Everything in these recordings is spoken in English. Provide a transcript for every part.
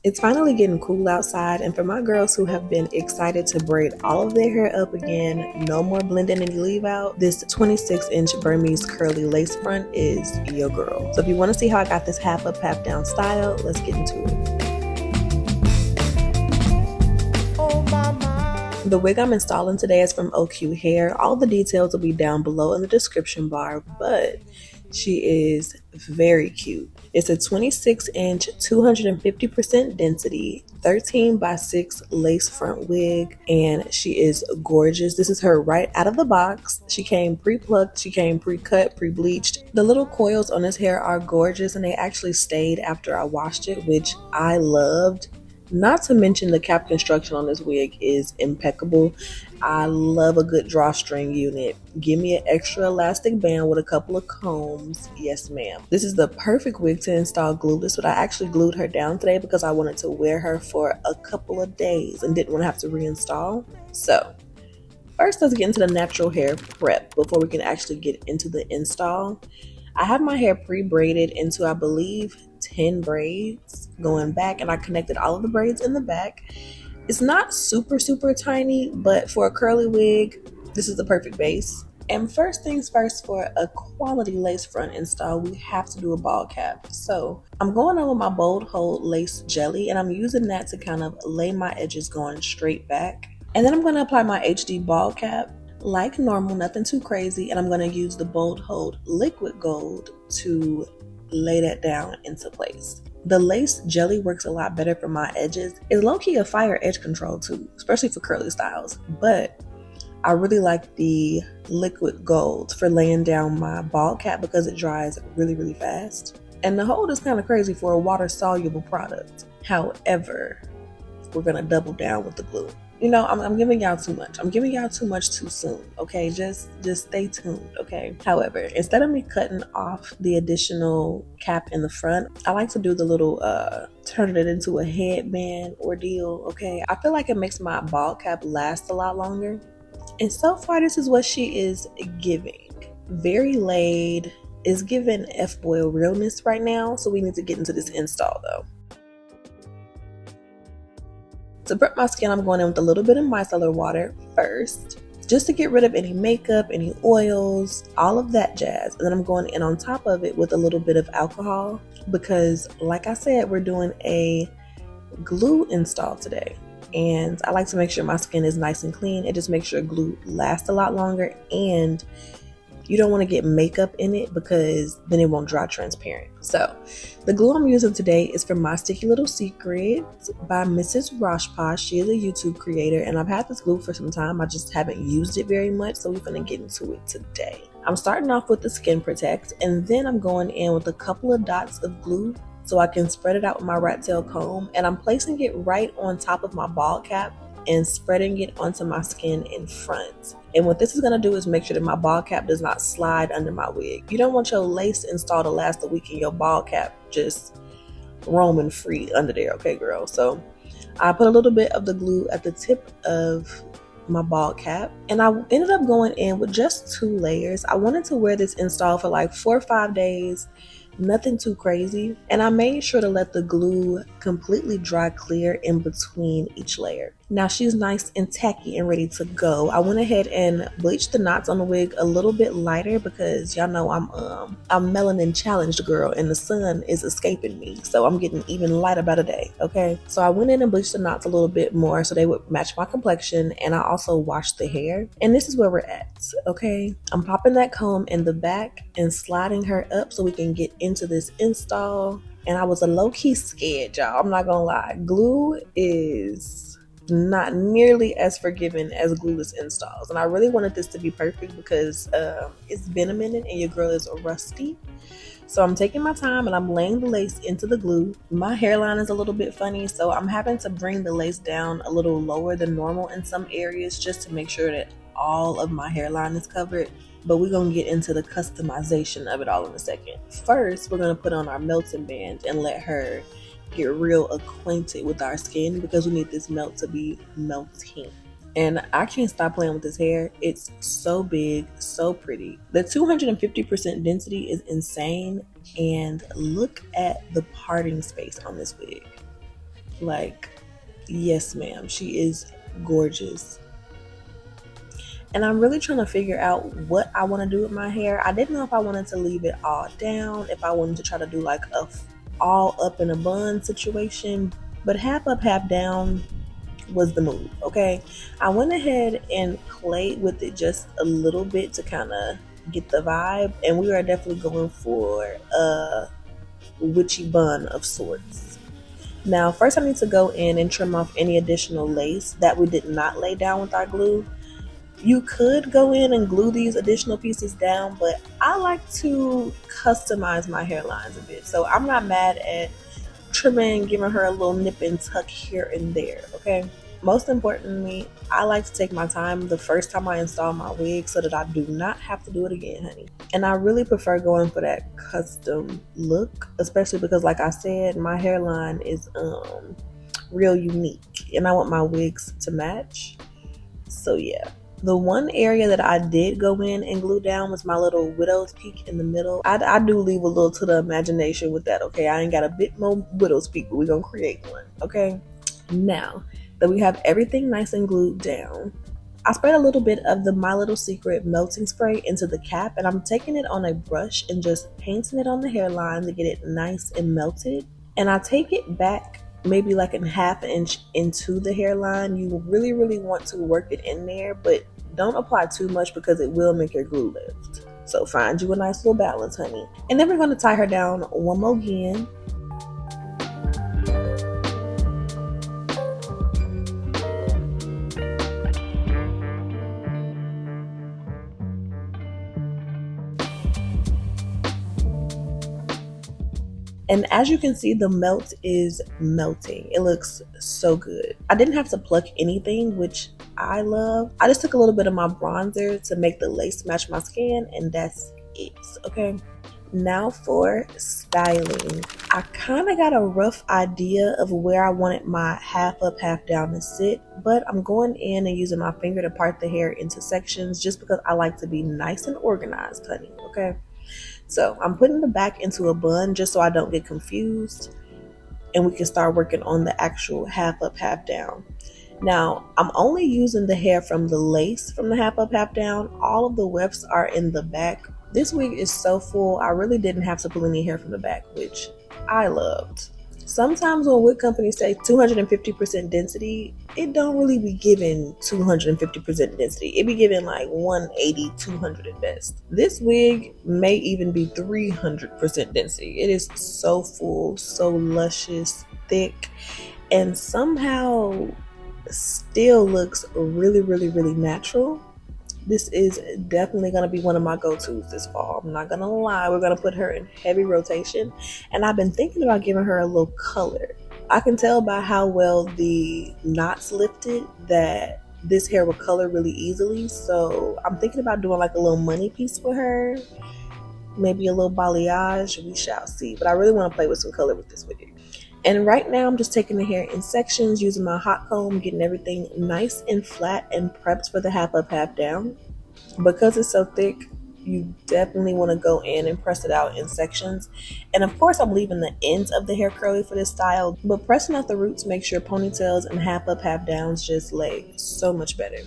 It's finally getting cool outside, and for my girls who have been excited to braid all of their hair up again, no more blending and leave out, this 26-inch Burmese curly lace front is your girl. So if you want to see how I got this half up, half down style, let's get into it. The wig I'm installing today is from OQHAIR. All the details will be down below in the description bar, but she is very cute. It's a 26-inch, 250% density, 13x6 lace front wig, and she is gorgeous. This is her right out of the box. She came pre-plucked, she came pre-cut, pre-bleached. The little coils on this hair are gorgeous, and they actually stayed after I washed it, which I loved. Not to mention the cap construction on this wig is impeccable. I love a good drawstring unit. Give me an extra elastic band with a couple of combs. Yes, ma'am. This is the perfect wig to install glueless, but I actually glued her down today because I wanted to wear her for a couple of days and didn't want to have to reinstall. So first, let's get into the natural hair prep before we can actually get into the install. I have my hair pre-braided into, I believe, 10 braids going back, and I connected all of the braids in the back. It's not super tiny, but for a curly wig, this is the perfect base. And first things first, for a quality lace front install, we have to do a ball cap. So I'm going on with my Bold Hold lace jelly, and I'm using that to kind of lay my edges going straight back. And then I'm going to apply my HD ball cap like normal, nothing too crazy, and I'm going to use the Bold Hold liquid gold to lay that down into place. The lace jelly works a lot better for my edges. It's low-key a fire edge control too, especially for curly styles, but I really like the liquid gold for laying down my ball cap because it dries really fast. And the hold is kind of crazy for a water-soluble product. However, we're going to double down with the glue. You know, I'm giving y'all too much. I'm giving y'all too much too soon, okay? Just stay tuned, okay? However, instead of me cutting off the additional cap in the front, I like to do the little, turn it into a headband ordeal, okay? I feel like it makes my ball cap last a lot longer. And so far, this is what she is giving. Very laid, is giving F-boy realness right now, so we need to get into this install though. To prep my skin, I'm going in with a little bit of micellar water first, just to get rid of any makeup, any oils, all of that jazz. And then I'm going in on top of it with a little bit of alcohol because, like I said, we're doing a glue install today. And I like to make sure my skin is nice and clean. It just makes sure glue lasts a lot longer, and you don't want to get makeup in it because then it won't dry transparent. So the glue I'm using today is from My Sticky Little Secret by Mrs. Roshposh. She is a YouTube creator, and I've had this glue for some time. I just haven't used it very much, so we're gonna get into it today. I'm starting off with the Skin Protect, and then I'm going in with a couple of dots of glue so I can spread it out with my rat tail comb, and I'm placing it right on top of my ball cap and spreading it onto my skin in front. And what this is going to do is make sure that my ball cap does not slide under my wig. You don't want your lace install to last a week and your ball cap just roaming free under there, okay girl? So I put a little bit of the glue at the tip of my ball cap, and I ended up going in with just 2 layers. I wanted to wear this install for like 4 or 5 days, nothing too crazy, and I made sure to let the glue completely dry clear in between each layer. Now she's nice and tacky and ready to go. I went ahead and bleached the knots on the wig a little bit lighter because y'all know I'm melanin challenged girl, and the sun is escaping me, so I'm getting even lighter by the day, okay? So I went in and bleached the knots a little bit more so they would match my complexion, and I also washed the hair. And this is where we're at, okay? I'm popping that comb in the back and sliding her up so we can get into this install. And I was a low-key scared, y'all, I'm not gonna lie. Glue is not nearly as forgiving as glueless installs, and I really wanted this to be perfect because it's been a minute and your girl is rusty. So I'm taking my time and I'm laying the lace into the glue. My hairline is a little bit funny, so I'm having to bring the lace down a little lower than normal in some areas just to make sure that all of my hairline is covered. But we're gonna get into the customization of it all in a second. First, we're gonna put on our melting band and let her get real acquainted with our skin because we need this melt to be melting. And I can't stop playing with this hair. It's so big, so pretty. The 250% density is insane, and look at the parting space on this wig. Like, yes ma'am, she is gorgeous. And I'm really trying to figure out what I want to do with my hair. I didn't know if I wanted to leave it all down, if I wanted to try to do like a all up in a bun situation, but half up, half down was the move. Okay, I went ahead and played with it just a little bit to kind of get the vibe, and we are definitely going for a witchy bun of sorts. Now first I need to go in and trim off any additional lace that we did not lay down with our glue. You could go in and glue these additional pieces down, but I like to customize my hairlines a bit, so I'm not mad at trimming, giving her a little nip and tuck here and there. Okay, most importantly, I like to take my time the first time I install my wig so that I do not have to do it again, honey. And I really prefer going for that custom look, especially because like I said, my hairline is real unique and I want my wigs to match. So yeah, the one area that I did go in and glue down was my little widow's peak in the middle. I do leave a little to the imagination with that, okay? I ain't got a bit more widow's peak, but we're gonna create one, okay? Now that we have everything nice and glued down, I spread a little bit of the My Little Secret melting spray into the cap, and I'm taking it on a brush and just painting it on the hairline to get it nice and melted. And I take it back maybe like a ½ inch into the hairline. You really want to work it in there, but don't apply too much because it will make your glue lift. So find you a nice little balance, honey. And then we're going to tie her down one more again. And as you can see, the melt is melting. It looks so good. I didn't have to pluck anything, which I love. I just took a little bit of my bronzer to make the lace match my skin, and that's it, okay? Now for styling. I kind of got a rough idea of where I wanted my half up, half down to sit, but I'm going in and using my finger to part the hair into sections just because I like to be nice and organized, honey, okay? So I'm putting the back into a bun just so I don't get confused, and we can start working on the actual half up, half down. Now I'm only using the hair from the lace from the half up, half down. All of the wefts are in the back. This wig is so full, I really didn't have to pull any hair from the back, which I loved. Sometimes when wig companies say 250% density, it don't really be giving 250% density. It be giving like 180, 200 at best. This wig may even be 300% density. It is so full, so luscious, thick, and somehow still looks really natural. This is definitely going to be one of my go-tos this fall. I'm not going to lie. We're going to put her in heavy rotation. And I've been thinking about giving her a little color. I can tell by how well the knots lifted that this hair will color really easily. So I'm thinking about doing like a little money piece for her. Maybe a little balayage. We shall see. But I really want to play with some color with this wig. And right now I'm just taking the hair in sections, using my hot comb, getting everything nice and flat and prepped for the half up, half down. Because it's so thick, you definitely want to go in and press it out in sections. And of course I'm leaving the ends of the hair curly for this style, but pressing out the roots makes your ponytails and half up, half downs just lay so much better.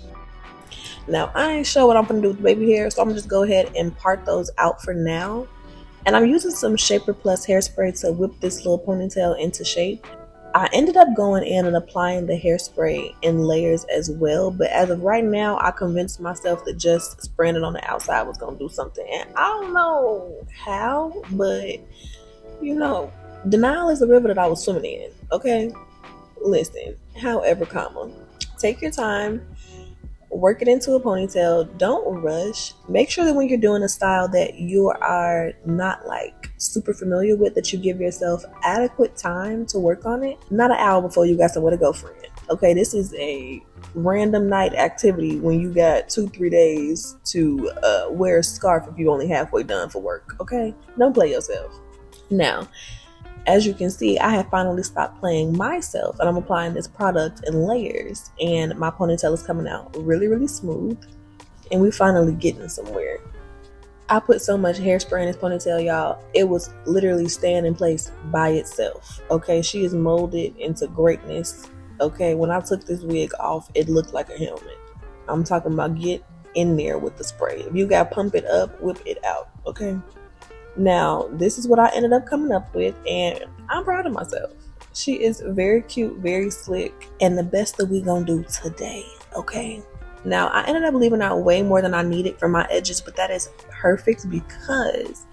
Now I ain't sure what I'm gonna do with the baby hair, so I'm gonna just go ahead and part those out for now. And I'm using some Shaper Plus hairspray to whip this little ponytail into shape. I ended up going in and applying the hairspray in layers as well, but as of right now, I convinced myself that just spraying it on the outside was going to do something. And I don't know how, but you know, denial is the river that I was swimming in, okay? Listen, however, take your time. Work it into a ponytail. Don't rush. Make sure that when you're doing a style that you are not like super familiar with, that you give yourself adequate time to work on it. Not an hour before you got somewhere to go, friend. Okay, this is a random night activity when you got 2-3 days to wear a scarf if you're only halfway done for work. Okay, don't play yourself. Now, as you can see, I have finally stopped playing myself, and I'm applying this product in layers, and my ponytail is coming out really smooth, and we finally getting somewhere. I put so much hairspray in this ponytail, y'all. It was literally staying in place by itself. Okay, she is molded into greatness. Okay, when I took this wig off, it looked like a helmet. I'm talking about get in there with the spray. If you got to pump it up, whip it out. Okay. Now, this is what I ended up coming up with, and I'm proud of myself. She is very cute, very slick, and the best that we gonna do today. Okay. Now, I ended up leaving out way more than I needed for my edges, but that is perfect because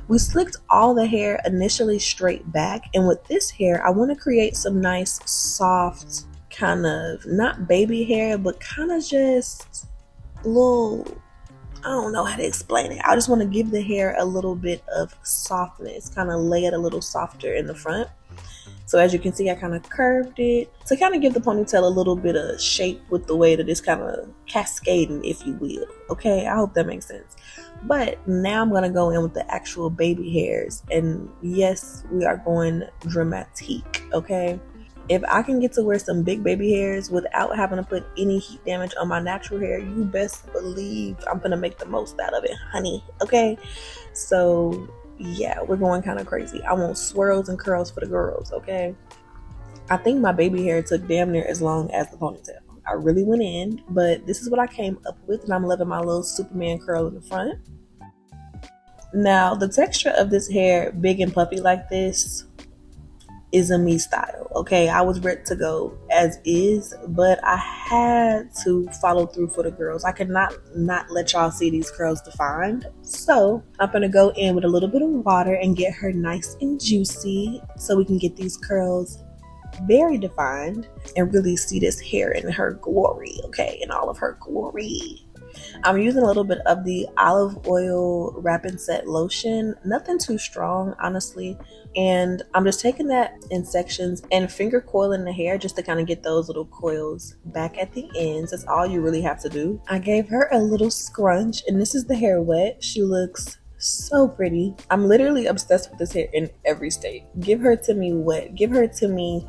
we slicked all the hair initially straight back. And with this hair, I want to create some nice, soft, kind of, not baby hair, but kind of just little, I don't know how to explain it. I just want to give the hair a little bit of softness, kind of lay it a little softer in the front. So as you can see, I kind of curved it to kind of give the ponytail a little bit of shape with the way that it's kind of cascading, if you will. Okay, I hope that makes sense. But now I'm going to go in with the actual baby hairs. And yes, we are going dramatique, okay? If I can get to wear some big baby hairs without having to put any heat damage on my natural hair, you best believe I'm going to make the most out of it, honey, okay? So yeah, we're going kind of crazy. I want swirls and curls for the girls, okay? I think my baby hair took damn near as long as the ponytail. I really went in, but this is what I came up with, and I'm loving my little Superman curl in the front. Now, the texture of this hair, big and puffy like this, is a me style, okay? I was ready to go as is, but I had to follow through for the girls. I could not let y'all see these curls defined. So I'm gonna go in with a little bit of water and get her nice and juicy so we can get these curls very defined and really see this hair in her glory, okay? In all of her glory. I'm using a little bit of the olive oil wrap and set lotion, nothing too strong, honestly. And I'm just taking that in sections and finger coiling the hair just to kind of get those little coils back at the ends. That's all you really have to do. I gave her a little scrunch, and this is the hair wet. She looks so pretty. I'm literally obsessed with this hair in every state. Give her to me wet. Give her to me,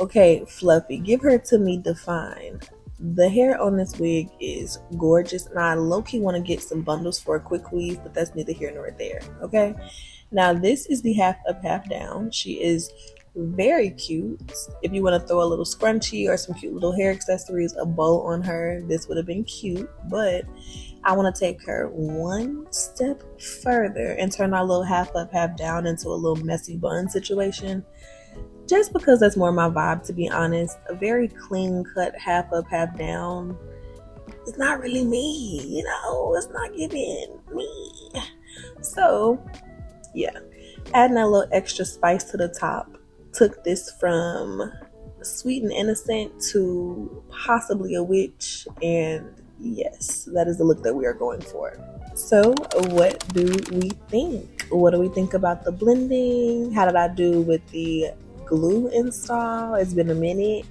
okay, fluffy. Give her to me defined. The hair on this wig is gorgeous, and I low-key want to get some bundles for a quick weave, but that's neither here nor there, okay? Now, this is the half up, half down. She is very cute. If you want to throw a little scrunchie or some cute little hair accessories, a bow on her, this would have been cute, but I want to take her one step further and turn our little half up, half down into a little messy bun situation. Just because that's more my vibe, to be honest. A very clean cut half up, half down. It's not really me, you know? It's not giving me. So, yeah. Adding that little extra spice to the top. Took this from sweet and innocent to possibly a witch. And yes, that is the look that we are going for. So, what do we think? What do we think about the blending? How did I do with the glue install? It's been a minute.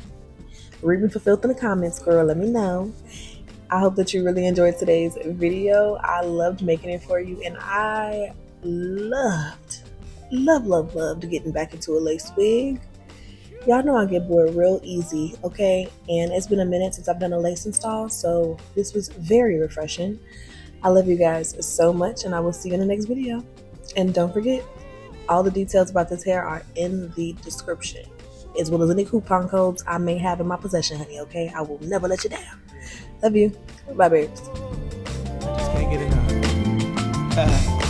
Read me for filth in the comments, girl. Let me know. I hope that you really enjoyed today's video. I loved making it for you, and I loved getting back into a lace wig. Y'all know I get bored real easy, okay? And it's been a minute since I've done a lace install, so this was very refreshing. I love you guys so much, and I will see you in the next video. And don't forget, all the details about this hair are in the description, as well as any coupon codes I may have in my possession, honey, okay? I will never let you down. Love you. Bye, babes. I just can't get enough.